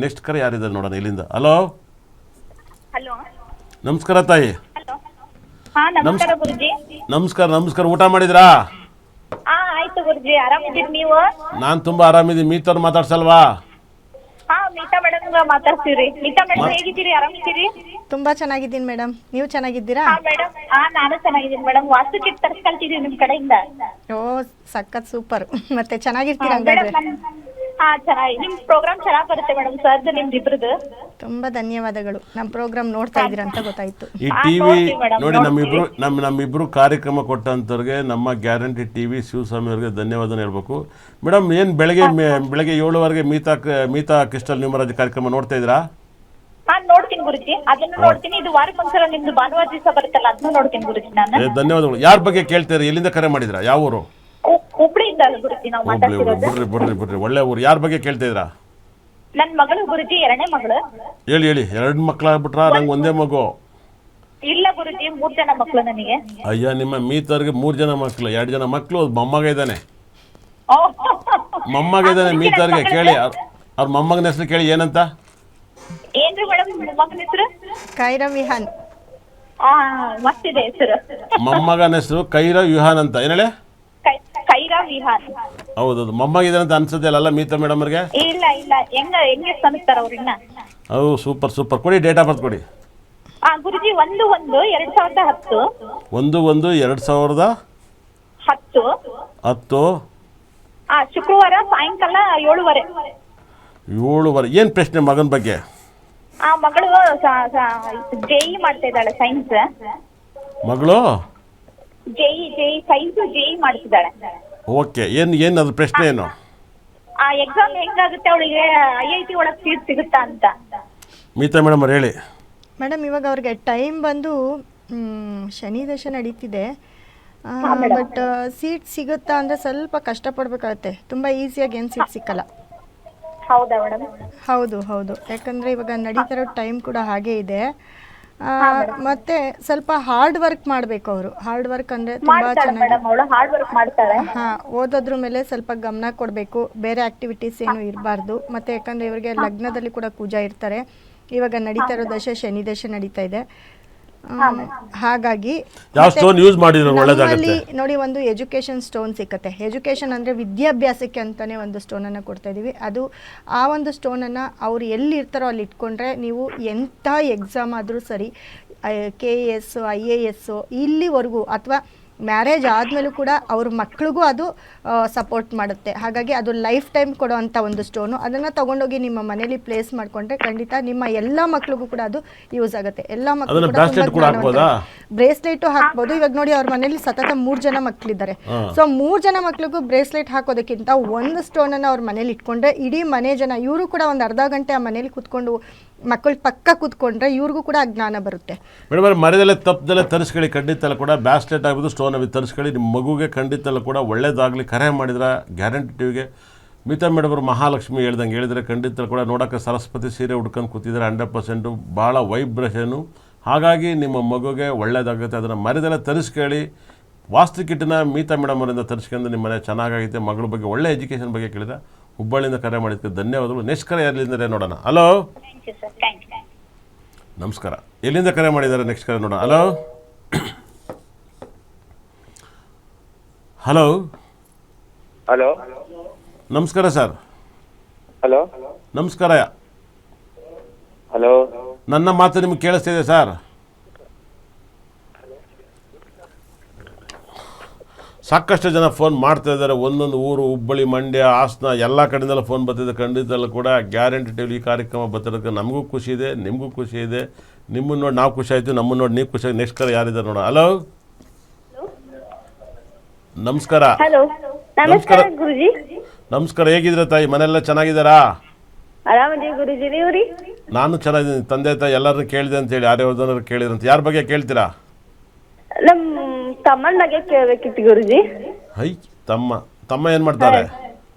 Next ಕರೆ ಯಾರಿದ್ದಾರೆ ನೋಡೋಣ ಇಲ್ಲಿಂದ. ಹಲೋ ಹಲೋ, ನಮಸ್ಕಾರ ತಾಯಿ. ಹಲೋ. ಹಾ, ನಮಸ್ಕಾರ ಗುರುಜಿ. ನಮಸ್ಕಾರ. ಊಟ ಮಾಡಿದ್ರಾ? ಹಾ, ಆಯ್ತು ಗುರುಜಿ. ಆರಾಮಿದ್ದೀರಿ ನೀವು? ನಾನು ತುಂಬ ಆರಾಮಿದ್ದೀನಿ. ಮೀತವ್ರು ಮಾತಾಡ್ಸಲ್ವಾ? ಹಾ, ಮೀತಾ ಮೇಡಮ್ ಮಾತಾಡ್ತೀವ್ರಿ. ಮೀತಾ ಮೇಡಮ್ ಹೇಗಿದ್ದೀರಿ? ಆರಾಮಿದ್ದೀರಿ? ತುಂಬಾ ಚೆನ್ನಾಗಿದ್ದೀನಿ ಮೇಡಮ್, ನೀವು ಚೆನ್ನಾಗಿದ್ದೀರಾ? ಹಾ ಮೇಡಮ್, ನಾನು ಚೆನ್ನಾಗಿದ್ದೀನಿ ಮೇಡಮ್. ವಾಸ್ತು ಕಿಟ್ ತರಿಸ್ಕೊಳ್ತಿದೀವಿ ನಿಮ್ ಕಡೆಯಿಂದ. ಓ ಸಖತ್ ಸೂಪರ್. ಮತ್ತೆ ಚೆನ್ನಾಗಿರ್ತೀರಾ ಹಂಗಾದ್ರೆ? ಹಾ, ಚೆನ್ನಾಗಿ. ನಿಮ್ ಪ್ರೋಗ್ರಾಮ್ ಚೆನ್ನಾಗಿ ಬರುತ್ತೆ ಮೇಡಮ್. ಸರ್ದು ನಿಮ್ದು ಇಬ್ರದ್ದು. ತುಂಬಾ ಧನ್ಯವಾದಗಳು. ನಮ್ಮ ಪ್ರೋಗ್ರಾಮ್ ನೋಡ್ತಾ ಇದ್ದೀರಾ ಅಂತ ಗೊತ್ತಾಯ್ತು. ಈ ಟಿವಿ ನೋಡಿ, ನಮ್ಮಿಬ್ರು ಕಾರ್ಯಕ್ರಮ ಕೊಟ್ಟಂತವ್ರಿಗೆ ನಮ್ಮ ಗ್ಯಾರಂಟಿ ಟಿವಿ ಶಿವಸ್ವಾಮಿ ಅವರಿಗೆ ಧನ್ಯವಾದ ಹೇಳ್ಬೇಕು. ಮೇಡಮ್, ಏನು ಬೆಳಗ್ಗೆ 7ವರೆಗೆ ಮೀತಾ ಕ್ರಿಸ್ಟಲ್ ನ್ಯೂಮರಾಜ್ ಕಾರ್ಯಕ್ರಮ ನೋಡ್ತಾ ಇದ್ದೀರಾ? ಹಾ, ನೋಡ್ತೀನಿ ಗುರುಜಿ. ಅದನ್ನು ನೋಡ್ತೀನಿ. ಇದು ವಾರಕ್ಕೊಂದ್ಸಲ ನಿಮ್ದು ಭಾನುವಾರ ದಿವಸ ಬರುತ್ತಲ್ಲ, ಅದನ್ನು ನೋಡ್ತೀನಿ ಗುರುಜಿ ನಾನು. ಧನ್ಯವಾದಗಳು. ಯಾರ ಬಗ್ಗೆ ಕೇಳ್ತೀರಿ? ಎಲ್ಲಿಂದ ಕರೆ ಮಾಡಿದ್ರಾ? ಯಾವ ಊರು? ಹುಬ್ಳಿಯಿಂದ ಗುರುಜಿ ನಾವು ಮಾತಾಡ್ತಿರೋದು. ಬಿಡ್ರಿ ಒಳ್ಳೆ ಊರು. ಯಾರ ಬಗ್ಗೆ ಕೇಳ್ತಾ ಇದ್ರಾ? ನನ್ ಮಗಳು ಗುರುಜಿ, 2ನೇ ಮಗಳು. ಹೇಳಿ 2 ಮಕ್ಕಳಾಗ್ಬಿಟ್ರಾ? ನಂಗೆ ಒಂದೇ ಮಗು. ಇಲ್ಲ ಗುರುಜಿ, 3 ಜನ ಮಕ್ಕಳು ನನಗೆ. ಅಯ್ಯ, ನಿಮ್ಮ ಮೀತವ್ರಿಗೆ 3 ಜನ ಮಕ್ಕಳು, 2 ಜನ ಮಕ್ಕಳು, ಮೊಮ್ಮಗ ಇದ್ದಾನೆ. ಮೀತವ್ರಿಗೆ ಕೇಳಿ, ಅವ್ರ ಮೊಮ್ಮಗನ ಹೆಸರು ಕೇಳಿ, ಏನಂತ? ಏನ್ರಿ ಮೇಡಮ್ ಮೊಮ್ಮಗನ ಹೆಸರು? ಕೈರಾ ವಿಹಾನ್. ಮಸ್ತಿದೆ ಹೆಸರು. ಮೊಮ್ಮಗನ ಹೆಸರು ಕೈರಾ ವಿಹಾನ್ ಅಂತ. ಏನೇಳೆ? ಕೈರಾ ವಿಹಾನ್. ಹೌದೌದು, ಮೊಮ್ಮಗ ಇದ್ದಾನೆ ಅಂತ ಅನ್ಸುತ್ತೆ ಅಲ್ಲ ಮೀತಾ ಮೇಡಮ್ ಅವ್ರಿಗೆ? ಇಲ್ಲ ಹೆಂಗೆ ಸ್ಮರಿಸ್ತಾರ ಅವ್ರನ್ನ? ಹೌದು, ಸೂಪರ್. ಕೊಡಿ, ಡೇಟ್ ಆಫ್ ಬರ್ತ್ ಕೊಡಿ. ಗುರುಜಿ, 1/1/2010. 1/1/2010. ಶುಕ್ರವಾರ ಸಾಯಂಕಾಲ 7:15. 7:15. ಏನು ಪ್ರಶ್ನೆ ಮಗನ ಬಗ್ಗೆ? ಮಗಳು ಜೆಇ ಮಾಡ್ತಾ ಇದ್ದಾಳೆ, ಸೈನ್ಸ್. ಮಗಳು ಜೆಇ ಮಾಡ್ತಿದ್ದಾಳೆ. ಓಕೆ, ಏನು ಅದ್ರ ಪ್ರಶ್ನೆ ಏನು? ಎಕ್ಸಾಮ್ ಹೆಂಗಾಗುತ್ತೆ ಅವಳಿಗೆ? IIT ಒಳಗೆ ಸೀಟ್ ಸಿಗುತ್ತಾ ಅಂತ. ಮೀತಾ ಮೇಡಮ್ ಅವ್ರು ಹೇಳಿ. ಮೇಡಮ್, ಇವಾಗ ಅವ್ರಿಗೆ ಟೈಮ್ ಬಂದು ಶನಿ ದಶ ನಡೀತಿದೆ. ಬಟ್ ಸೀಟ್ ಸಿಗುತ್ತಾ ಅಂದರೆ ಸ್ವಲ್ಪ ಕಷ್ಟಪಡಬೇಕಾಗತ್ತೆ. ತುಂಬ ಈಸಿಯಾಗಿ ಏನು ಸೀಟ್ ಸಿಕ್ಕಲ್ಲ. ಹೌದಾ ಮೇಡಮ್? ಹೌದು. ಯಾಕಂದರೆ ಇವಾಗ ನಡೀತಿರೋ ಟೈಮ್ ಕೂಡ ಹಾಗೇ ಇದೆ. ಮತ್ತೆ ಸ್ವಲ್ಪ ಹಾರ್ಡ್ ವರ್ಕ್ ಮಾಡಬೇಕು ಅವರು. ಹಾರ್ಡ್ ವರ್ಕ್ ಅಂದರೆ ತುಂಬ ಚೆನ್ನಾಗಿ ಓದೋದ್ರ ಮೇಲೆ ಸ್ವಲ್ಪ ಗಮನ ಕೊಡಬೇಕು. ಬೇರೆ ಆ್ಯಕ್ಟಿವಿಟೀಸ್ ಏನು ಇರಬಾರ್ದು. ಮತ್ತು ಯಾಕಂದರೆ ಇವರಿಗೆ ಲಗ್ನದಲ್ಲಿ ಕೂಡ ಕುಜ ಇರ್ತಾರೆ. ಇವಾಗ ನಡೀತಾ ಇರೋ ದಶೆ ಶನಿ ದಶೆ ನಡೀತಾ ಇದೆ. ಹಾಗಾಗಿ ನಮ್ಮಲ್ಲಿ ನೋಡಿ, ಒಂದು ಎಜುಕೇಷನ್ ಸ್ಟೋನ್ ಸಿಕ್ಕತ್ತೆ. ಎಜುಕೇಷನ್ ಅಂದರೆ ವಿದ್ಯಾಭ್ಯಾಸಕ್ಕೆ ಅಂತಲೇ ಒಂದು ಸ್ಟೋನನ್ನು ಕೊಡ್ತಾ ಇದ್ದೀವಿ. ಅದು ಆ ಒಂದು ಸ್ಟೋನನ್ನು ಅವ್ರು ಎಲ್ಲಿ ಇರ್ತಾರೋ ಅಲ್ಲಿ ಇಟ್ಕೊಂಡ್ರೆ ನೀವು ಎಂಥ ಎಕ್ಸಾಮ್ ಆದರೂ ಸರಿ, KS IAS ಇಲ್ಲಿವರೆಗೂ, ಅಥವಾ ಮ್ಯಾರೇಜ್ ಆದಮೇಲೂ ಕೂಡ ಅವ್ರ ಮಕ್ಳಿಗೂ ಅದು ಸಪೋರ್ಟ್ ಮಾಡುತ್ತೆ. ಹಾಗಾಗಿ ಅದು ಲೈಫ್ ಟೈಮ್ ಕೊಡೋವಂಥ ಒಂದು ಸ್ಟೋನು. ಅದನ್ನು ತೊಗೊಂಡೋಗಿ ನಿಮ್ಮ ಮನೇಲಿ ಪ್ಲೇಸ್ ಮಾಡಿಕೊಂಡ್ರೆ ಖಂಡಿತ ನಿಮ್ಮ ಎಲ್ಲ ಮಕ್ಳಿಗೂ ಕೂಡ ಅದು ಯೂಸ್ ಆಗುತ್ತೆ. ಎಲ್ಲ ಮಕ್ಕಳು ಬ್ರೇಸ್ಲೆಟು ಹಾಕ್ಬೋದು. ಇವಾಗ ನೋಡಿ, ಅವ್ರ ಮನೇಲಿ ಸತತ 3 ಜನ ಮಕ್ಕಳಿದ್ದಾರೆ. ಸೊ 3 ಜನ ಮಕ್ಳಿಗೂ ಬ್ರೇಸ್ಲೆಟ್ ಹಾಕೋದಕ್ಕಿಂತ ಒಂದು ಸ್ಟೋನನ್ನು ಅವ್ರ ಮನೇಲಿ ಇಟ್ಕೊಂಡ್ರೆ ಇಡೀ ಮನೆ ಜನ, ಇವರು ಕೂಡ ಒಂದು ಅರ್ಧ ಗಂಟೆ ಆ ಮನೇಲಿ ಕೂತ್ಕೊಂಡು ಮಕ್ಕಳು ಪಕ್ಕ ಕೂತ್ಕೊಂಡ್ರೆ ಇವ್ರಿಗೂ ಕೂಡ ಜ್ಞಾನ ಬರುತ್ತೆ. ಮೇಡಮ್, ಮರದಲ್ಲೇ ತಪ್ಪದಲ್ಲೇ ತರಿಸ್ಕೊಳ್ಳಿ. ಖಂಡಿತ ಕೂಡ ಬ್ಯಾಸ್ಲೆಟ್ ಆಗ್ಬೋದು, ಸ್ಟೋನ್ ಆಗಿ ತರಿಸ್ಕೊಳ್ಳಿ. ನಿಮ್ಮ ಮಗುಗೆ ಖಂಡಿತ ಕೂಡ ಒಳ್ಳೇದಾಗಲಿ. ಕರೆ ಮಾಡಿದ್ರೆ ಗ್ಯಾರಂಟಿ ಟಿವಿಗೆ ಮೀತಾ ಮೇಡಮ್ ಅವರು ಮಹಾಲಕ್ಷ್ಮಿ ಹೇಳಿದ್ರೆ ಖಂಡಿತ ಕೂಡ ನೋಡೋಕ್ಕೆ ಸರಸ್ವತಿ ಸೀರೆ ಉಡ್ಕೊಂಡು ಕೂತಿದ್ದಾರೆ. 100% ಭಾಳ ವೈಬ್ರೇಷನು. ಹಾಗಾಗಿ ನಿಮ್ಮ ಮಗುಗೆ ಒಳ್ಳೇದಾಗುತ್ತೆ. ಅದನ್ನು ಮರದಲ್ಲೇ ತರಿಸ್ಕೊಳ್ಳಿ. ವಾಸ್ತು ಕಿಟ್ಟನ್ನ ಮೀತಾ ಮೇಡಮ್ ಅವರಿಂದ ತರಿಸ್ಕೊಂಡು ನಿಮ್ಮ ಮನೆ ಚೆನ್ನಾಗೈತೆ. ಮಗಳ ಬಗ್ಗೆ ಒಳ್ಳೆ ಎಜುಕೇಷನ್ ಬಗ್ಗೆ ಕೇಳಿದ್ರೆ ಹುಬ್ಬಳ್ಳಿಯಿಂದ ಕರೆ ಮಾಡಿದ್ದಕ್ಕೆ ಧನ್ಯವಾದಗಳು. ನೆಕ್ಸ್ಟ್ ಕರೆ ಯಾರಿಲ್ಲಿಂದರೆ ನೋಡೋಣ. ಹಲೋ, ನಮಸ್ಕಾರ. ಎಲ್ಲಿಂದ ಕರೆ ಮಾಡಿದ್ದಾರೆ? ನೆಕ್ಸ್ಟ್ ಕರೆ ನೋಡೋಣ. ಹಲೋ. ನಮಸ್ಕಾರ ಸರ್. ನಮಸ್ಕಾರ. ನನ್ನ ಮಾತು ನಿಮ್ಗೆ ಕೇಳಿಸ್ತಿದೆ ಸರ್? ಸಾಕಷ್ಟು ಜನ ಫೋನ್ ಮಾಡ್ತಾ ಇದ್ದಾರೆ. ಒಂದೊಂದು ಊರು, ಹುಬ್ಬಳ್ಳಿ, ಮಂಡ್ಯ, ಹಾಸನ ಎಲ್ಲ ಕಡೆಯಿಂದಲೂ ಫೋನ್ ಬರ್ತಿದೆ. ಖಂಡಿತಲ್ಲೂ ಕೂಡ ಗ್ಯಾರಂಟಿ ಟಿವಿ ಈ ಕಾರ್ಯಕ್ರಮ ಬರ್ತಿರೋದಕ್ಕೆ ನಮಗೂ ಖುಷಿ ಇದೆ, ನಿಮಗೂ ಖುಷಿ ಇದೆ. ನಿಮ್ಮನ್ನು ನೋಡಿ ನಾವು ಖುಷಿ ಆಯಿತು, ನಮ್ಮನ್ನು ನೋಡಿ ನೀವು ಖುಷಿ ಆಗಿ. ನೆಕ್ಸ್ಟ್ ಕರೆ ಯಾರಿದ್ದಾರೆ ನೋಡೋಣ. ಹಲೋ, ನಮಸ್ಕಾರ. ನಮಸ್ಕಾರ ಗುರುಜಿ. ನಮಸ್ಕಾರ. ಹೇಗಿದ್ದೀರಾ ತಾಯಿ? ಮನೆಯೆಲ್ಲ ಚೆನ್ನಾಗಿದ್ದಾರಾ? ಆರಾಮಿದ್ದೀವಿ ಗುರುಜಿ. ನೀವು ರೀ? ನಾನು ಚೆನ್ನಾಗಿದ್ದೀನಿ. ತಂದೆ ತಾಯಿ ಎಲ್ಲರನ್ನೂ ಕೇಳಿದೆ ಅಂತೇಳಿ, ಯಾರ್ಯಾವ್ದನ್ನಾರು ಕೇಳಿದ್ರಂತ. ಯಾರ ಬಗ್ಗೆ ಕೇಳ್ತೀರಾ? ನಮ್ಮ ತಮ್ಮನ ಬಗ್ಗೆ ಕೇಳಬೇಕಿತ್ತು ಗುರುಜಿ. ತಮ್ಮ ಏನು ಮಾಡ್ತಾರೆ?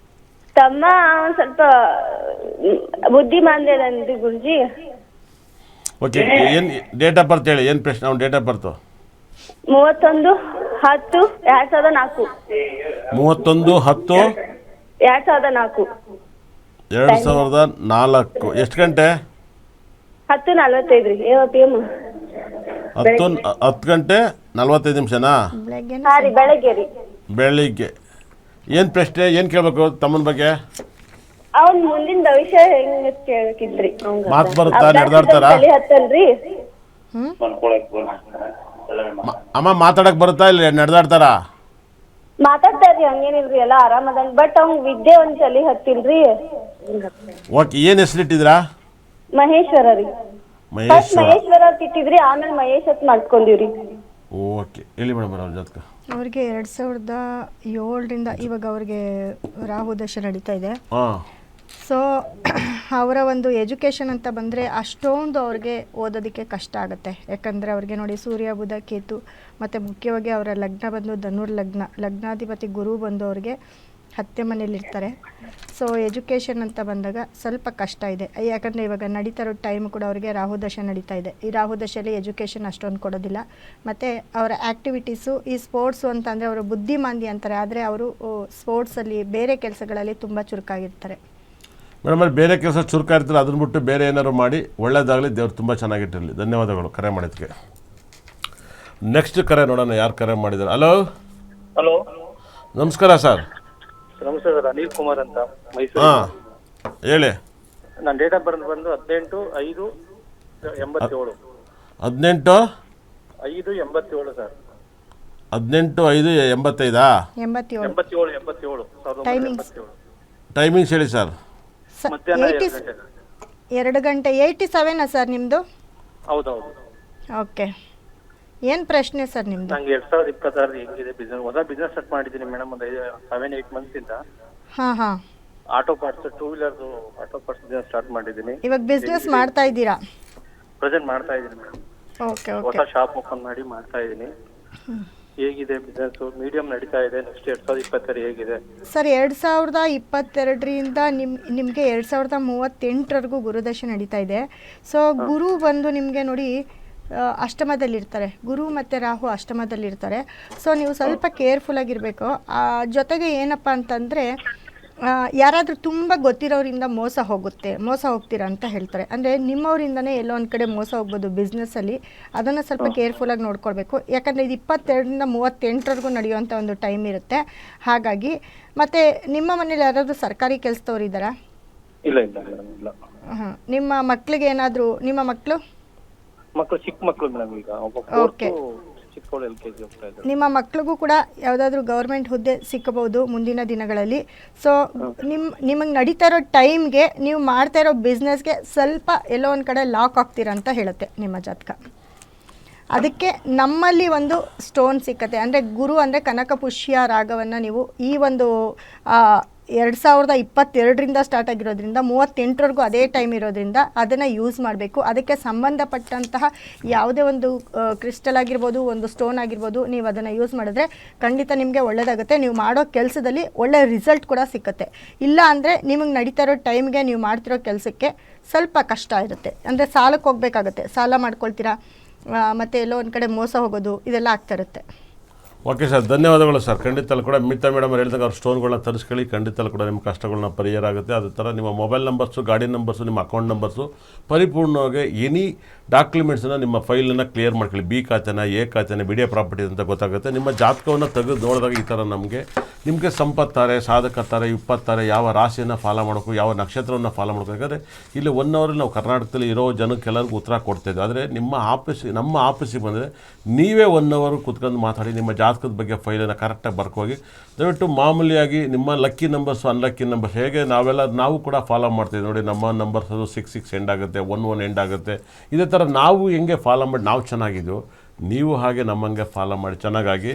ತಮ್ಮ ಸ್ವಲ್ಪ ಬುದ್ಧಿಮಾಂದ್ಯದಂತೆ ಗುರುಜಿ. ಓಕೆ, ಏನು ಡೇಟ್ ಆಫ್ ಬರ್ತ್ ಹೇಳಿ. ಏನು ಪ್ರಶ್ನೆ? ಅವ್ನು ಡೇಟ್ ಆಫ್ ಬರ್ತು 31/10/2004. 31/10/2004. 2004 ಎಷ್ಟು ಗಂಟೆ? 10:45 ರೀ PM. 10 ಗಂಟೆ 45 ನಿಮಿಷನಾ? ಬೆಳಗ್ಗೆ ಹಾ ರೀ, ಬೆಳಗ್ಗೆ ರೀ. ಬೆಳಿಗ್ಗೆ. ಏನು ಪ್ರಶ್ನೆ, ಏನು ಕೇಳಬೇಕು ತಮ್ಮನ ಬಗ್ಗೆ? ಅವ್ನ್ ಮುಂದಿನ ಭವಿಷ್ಯ ಹೆಂಗ್ ಕೇಳಕಿದ್ರಿ? ಮಾತು ಬರುತ್ತಾ, ನಡೆದಾಡ್ತಾರಾ? ಹತ್ತಲ್ರಿ. ಅಮ್ಮ ಮಾತಾಡಕ್ಕೆ ಬರುತ್ತಾ ಇಲ್ಲ ನಡೆದಾಡ್ತಾರಾ? ಮಾತಾಡ್ತಾರ್ರಿ, ಹಂಗೇನಿಲ್ರಿ, ಎಲ್ಲ ಆರಾಮದಂಗ. ಬಟ್ ಅವ್ನ್ ವಿದ್ಯೆ ಒಂದ್ ತಲಿ ಹತ್ತಿಲ್ರಿ. ಓಕೆ, ಏನು ಹೆಸರಿಟ್ಟಿದ್ರಾ? ಮಹೇಶ್ವರ ರೀ. ಫಸ್ಟ್ ಮಹೇಶ್ವರ ಅಂತ ಇಟ್ಟಿದ್ರಿ, ಆಮೇಲೆ ಮಹೇಶ್ ಅಂತ ಮಾಡ್ಕೊಂಡಿವ್ರಿ. ಓಕೆ, ಹೇಳಿ ಮೇಡಮ್ ಅವ್ರ ಜಾತಕ. ಅವ್ರಿಗೆ 2007ರಿಂದ ಇವಾಗ ಅವ್ರಿಗೆ ರಾಹು ದಶೆ ನಡೀತಾ ಇದೆ. ಹಾಂ. ಸೊ ಅವರ ಒಂದು ಎಜುಕೇಷನ್ ಅಂತ ಬಂದರೆ ಅಷ್ಟೊಂದು ಅವ್ರಿಗೆ ಓದೋದಕ್ಕೆ ಕಷ್ಟ ಆಗುತ್ತೆ. ಯಾಕಂದರೆ ಅವ್ರಿಗೆ ನೋಡಿ ಸೂರ್ಯ ಬುಧ ಕೇತು ಮತ್ತು ಮುಖ್ಯವಾಗಿ ಅವರ ಲಗ್ನ ಬಂದು ಧನುರ್ ಲಗ್ನಾಧಿಪತಿ ಗುರು ಬಂದು ಅವ್ರಿಗೆ 10ನೇ ಮನೇಲಿರ್ತಾರೆ. ಸೊ ಎಜುಕೇಷನ್ ಅಂತ ಬಂದಾಗ ಸ್ವಲ್ಪ ಕಷ್ಟ ಇದೆ. ಯಾಕಂದರೆ ಇವಾಗ ನಡೀತಾ ಇರೋ ಟೈಮ್ ಕೂಡ ಅವರಿಗೆ ರಾಹುದಶೆ ನಡೀತಾ ಇದೆ. ಈ ರಾಹುದಶೆಯಲ್ಲಿ ಎಜುಕೇಷನ್ ಅಷ್ಟೊಂದು ಕೊಡೋದಿಲ್ಲ. ಮತ್ತು ಅವರ ಆ್ಯಕ್ಟಿವಿಟೀಸು ಈ ಸ್ಪೋರ್ಟ್ಸು ಅಂತಂದರೆ ಅವರು ಬುದ್ಧಿಮಾಂದ್ಯ ಅಂತಾರೆ. ಆದರೆ ಅವರು ಸ್ಪೋರ್ಟ್ಸಲ್ಲಿ ಬೇರೆ ಕೆಲಸಗಳಲ್ಲಿ ತುಂಬ ಚುರುಕಾಗಿರ್ತಾರೆ. ಮೇಡಮ್ ಅಲ್ಲಿ ಬೇರೆ ಕೆಲಸ ಚುರುಕಾಗಿರ್ತಾರೆ, ಅದನ್ನ ಬಿಟ್ಟು ಬೇರೆ ಏನಾದ್ರು ಮಾಡಿ ಒಳ್ಳೇದಾಗಲಿ, ದೇವ್ರು ತುಂಬ ಚೆನ್ನಾಗಿಟ್ಟಿರಲಿ. ಧನ್ಯವಾದಗಳು ಕರೆ ಮಾಡಿದ್ದಕ್ಕೆ. ನೆಕ್ಸ್ಟ್ ಕರೆ ನೋಡೋಣ, ಯಾರು ಕರೆ ಮಾಡಿದ್ದಾರೆ. ಹಲೋ ಹಲೋ, ನಮಸ್ಕಾರ ಸರ್. ನಮಸ್ತೆ ಸರ್, ಅನಿಲ್ ಕುಮಾರ್ ಅಂತ, ಮೈಸೂರು. ಹಾಂ ಹೇಳಿ. ನನ್ನ ಡೇಟ್ ಆಫ್ ಬರ್ತ್ ಬಂದು 18/5/87. 18/5/87 ಸರ್. 18/5/85 87. ಟೈಮಿಂಗ್ಸ್ ಟೈಮಿಂಗ್ಸ್ ಹೇಳಿ ಸರ್. ಮಧ್ಯಾಹ್ನ 2 ಗಂಟೆ 87 ಸರ್ ನಿಮ್ಮದು? ಹೌದೌದು. ಓಕೆ, ಏನು ಪ್ರಶ್ನೆ ಸರ್ ನಿಮ್ಮದು? ನಂಗೆ 2026 ಹೆಂಗಿದೆ ಬಿಸ್ನೆಸ್, ಹೊಸ ಬಿಸ್ನೆಸ್ ಸ್ಟಾರ್ಟ್ ಮಾಡಿದ್ದೀನಿ ಮೇಡಮ್. ಒಂದು 7-8 ಮಂತ್ಸ್ ಇಂದ ಹಾಂ ಆಟೋ ಪಾರ್ಟ್ಸ್, 2 ವೀಲರ್ದು ಆಟೋ ಪಾರ್ಟ್ಸ್ ಬಿಸ್ನೆಸ್ ಸ್ಟಾರ್ಟ್ ಮಾಡಿದ್ದೀನಿ. ಇವಾಗ ಬಿಸ್ನೆಸ್ ಮಾಡ್ತಾ ಇದ್ದೀರಾ? ಪ್ರೆಸೆಂಟ್ ಮಾಡ್ತಾ ಇದ್ದೀನಿ ಮೇಡಮ್. ಓಕೆ ಹೊಸ ಶಾಪ್ ಓಪನ್ ಮಾಡಿ ಮಾಡ್ತಾ ಇದ್ದೀನಿ. ಹೇಗಿದೆ ಬಿಸ್ನೆಸ್? ಮೀಡಿಯಂ ನಡೀತಾ ಇದೆ. ನೆಕ್ಸ್ಟ್ 2026 ಹೇಗಿದೆ ಸರ್? 2022ರಿಂದ ನಿಮಗೆ 2038ವರೆಗೂ ಗುರುದಶೆ ನಡೀತಾ ಇದೆ. ಸೊ ಗುರು ಬಂದು ನಿಮಗೆ ನೋಡಿ ಅಷ್ಟಮದಲ್ಲಿರ್ತಾರೆ. ಗುರು ಮತ್ತು ರಾಹು ಅಷ್ಟಮದಲ್ಲಿರ್ತಾರೆ. ಸೊ ನೀವು ಸ್ವಲ್ಪ ಕೇರ್ಫುಲ್ಲಾಗಿರಬೇಕು. ಜೊತೆಗೆ ಏನಪ್ಪ ಅಂತಂದರೆ ಯಾರಾದರೂ ತುಂಬ ಗೊತ್ತಿರೋರಿಂದ ಮೋಸ ಹೋಗ್ತೀರಾ ಅಂತ ಹೇಳ್ತಾರೆ. ಅಂದರೆ ನಿಮ್ಮವರಿಂದನೇ ಎಲ್ಲೋ ಒಂದು ಕಡೆ ಮೋಸ ಹೋಗ್ಬೋದು ಬಿಸ್ನೆಸ್ಸಲ್ಲಿ. ಅದನ್ನು ಸ್ವಲ್ಪ ಕೇರ್ಫುಲ್ಲಾಗಿ ನೋಡ್ಕೊಳ್ಬೇಕು. ಯಾಕಂದರೆ ಇದು 22ರಿಂದ 38ವರೆಗೂ ನಡೆಯುವಂಥ ಒಂದು ಟೈಮ್ ಇರುತ್ತೆ. ಹಾಗಾಗಿ ಮತ್ತು ನಿಮ್ಮ ಮನೇಲಿ ಯಾರಾದರೂ ಸರ್ಕಾರಿ ಕೆಲಸದವ್ರು ಇದ್ದಾರಾ? ಇಲ್ಲ ಮೇಡಮ್, ಇಲ್ಲ. ಹಾಂ, ನಿಮ್ಮ ಮಕ್ಕಳಿಗೆ ಏನಾದರೂ, ನಿಮ್ಮ ಮಕ್ಕಳು ಚಿಕ್ಕ ಮಕ್ಕಳು ಮೇಡಮ್. ಈಗ ಓಕೆ, ಚಿಕ್ಕವಳು LKG ಹೋಗ್ತಾ ಇದ್ದಾರೆ. ನಿಮ್ಮ ಮಕ್ಕಳಿಗೂ ಕೂಡ ಯಾವುದಾದ್ರೂ ಗೌರ್ಮೆಂಟ್ ಹುದ್ದೆ ಸಿಕ್ಕಬಹುದು ಮುಂದಿನ ದಿನಗಳಲ್ಲಿ. ಸೊ ನಿಮಗೆ ನಡೀತಾ ಇರೋ ಟೈಮ್ಗೆ ನೀವು ಮಾಡ್ತಾ ಇರೋ ಬಿಸ್ನೆಸ್ಗೆ ಸ್ವಲ್ಪ ಎಲ್ಲೋ ಒಂದು ಕಡೆ ಲಾಕ್ ಆಗ್ತೀರ ಅಂತ ಹೇಳುತ್ತೆ ನಿಮ್ಮ ಜಾತಕ. ಅದಕ್ಕೆ ನಮ್ಮಲ್ಲಿ ಒಂದು ಸ್ಟೋನ್ ಸಿಕ್ಕತ್ತೆ. ಅಂದರೆ ಗುರು ಅಂದರೆ ಕನಕಪುಷ್ಯ ರಾಗವನ್ನು ನೀವು ಈ ಒಂದು 2022ರಿಂದ ಸ್ಟಾರ್ಟ್ ಆಗಿರೋದ್ರಿಂದ 38ವರೆಗೂ ಅದೇ ಟೈಮ್ ಇರೋದ್ರಿಂದ ಅದನ್ನು ಯೂಸ್ ಮಾಡಬೇಕು. ಅದಕ್ಕೆ ಸಂಬಂಧಪಟ್ಟಂತಹ ಯಾವುದೇ ಒಂದು ಕ್ರಿಸ್ಟಲ್ ಆಗಿರ್ಬೋದು, ಒಂದು ಸ್ಟೋನ್ ಆಗಿರ್ಬೋದು, ನೀವು ಅದನ್ನು ಯೂಸ್ ಮಾಡಿದ್ರೆ ಖಂಡಿತ ನಿಮಗೆ ಒಳ್ಳೆಯದಾಗುತ್ತೆ. ನೀವು ಮಾಡೋ ಕೆಲಸದಲ್ಲಿ ಒಳ್ಳೆ ರಿಸಲ್ಟ್ ಕೂಡ ಸಿಕ್ಕತ್ತೆ. ಇಲ್ಲ ಅಂದರೆ ನಿಮಗೆ ನಡೀತಾ ಇರೋ ಟೈಮ್ಗೆ ನೀವು ಮಾಡ್ತಿರೋ ಕೆಲಸಕ್ಕೆ ಸ್ವಲ್ಪ ಕಷ್ಟ ಇರುತ್ತೆ. ಅಂದರೆ ಸಾಲಕ್ಕೆ ಹೋಗಬೇಕಾಗತ್ತೆ, ಸಾಲ ಮಾಡ್ಕೊಳ್ತೀರಾ, ಮತ್ತು ಎಲ್ಲೋ ಒಂದು ಕಡೆ ಮೋಸ ಹೋಗೋದು, ಇದೆಲ್ಲ ಆಗ್ತಾ ಇರುತ್ತೆ. ಓಕೆ ಸರ್, ಧನ್ಯವಾದಗಳು ಸರ್. ಖಂಡಿತಲ್ಲೂ ಕೂಡ ಮಿತಾ ಮೇಡಮ್ ಅವ್ರು ಹೇಳಿದಾಗ ಅವ್ರ ಸ್ಟೋನ್ಗಳನ್ನ ತರಿಸ್ಕೊಳ್ಳಿ. ಖಂಡಿತಲ್ಲೂ ಕೂಡ ನಿಮ್ಮ ಕಷ್ಟಗಳನ್ನ ಪರಿಹಾರ ಆಗುತ್ತೆ. ಅದೇ ಥರ ನಿಮ್ಮ ಮೊಬೈಲ್ ನಂಬರ್ಸು, ಗಾಡಿ ನಂಬರ್ಸು, ನಿಮ್ಮ ಅಕೌಂಟ್ ನಂಬರ್ಸು ಪರಿಪೂರ್ಣವಾಗಿ ಎನಿ ಡಾಕ್ಯುಮೆಂಟ್ಸನ್ನು ನಿಮ್ಮ ಫೈಲನ್ನು ಕ್ಲಿಯರ್ ಮಾಡ್ಕೊಳ್ಳಿ. ಬಿ ಖಾತೆನ, ಎ ಖಾತೆನ, ಬಿಡಿಎ ಪ್ರಾಪರ್ಟೀಸ್ ಅಂತ ಗೊತ್ತಾಗುತ್ತೆ. ನಿಮ್ಮ ಜಾತಕವನ್ನು ತೆಗೆದು ನೋಡಿದಾಗ ಈ ಥರ ನಿಮಗೆ ಸಂಪತ್ತಾರೆ, ಸಾಧಕತ್ತಾರೆ, ವಿಪತ್ತಾರೆ, ಯಾವ ರಾಶಿಯನ್ನು ಫಾಲೋ ಮಾಡಬೇಕು, ಯಾವ ನಕ್ಷತ್ರವನ್ನು ಫಾಲೋ ಮಾಡಬೇಕು. ಯಾಕಂದರೆ ಇಲ್ಲಿ 1 ಅವರಲ್ಲಿ ನಾವು ಕರ್ನಾಟಕದಲ್ಲಿ ಇರೋ ಜನಕ್ಕೆಲ್ಲರಿಗೂ ಉತ್ತರ ಕೊಡ್ತಾಯಿದ್ವಿ. ಆದರೆ ನಮ್ಮ ಆಫೀಸಿಗೆ ಬಂದರೆ ನೀವೇ 1 ಅವರ್ ಕೂತ್ಕೊಂಡು ಮಾತಾಡಿ ನಿಮ್ಮ ಜಾತಕದ ಬಗ್ಗೆ ಫೈಲನ್ನು ಕರೆಕ್ಟಾಗಿ ಬರ್ಕೋಗಿ. ದಯವಿಟ್ಟು ಮಾಮೂಲಿಯಾಗಿ ನಿಮ್ಮ ಲಕ್ಕಿ ನಂಬರ್ಸು, ಅನ್ಲಕ್ಕಿ ನಂಬರ್ಸ್ ಹೇಗೆ ನಾವು ಕೂಡ ಫಾಲೋ ಮಾಡ್ತೀವಿ ನೋಡಿ. ನಮ್ಮ ನಂಬರ್ಸ್ ಅದು 66 ಎಂಡ್ ಆಗುತ್ತೆ, 11 ಎಂಡ್ ಆಗುತ್ತೆ. ಇದೇ ಥರ ನಾವು ಹೆಂಗೆ ಫಾಲೋ ಮಾಡಿ ನಾವು ಚೆನ್ನಾಗಿದ್ದೀವೋ ನೀವು ಹಾಗೆ ನಮ್ಮಂಗೆ ಫಾಲೋ ಮಾಡಿ ಚೆನ್ನಾಗಾಗಿ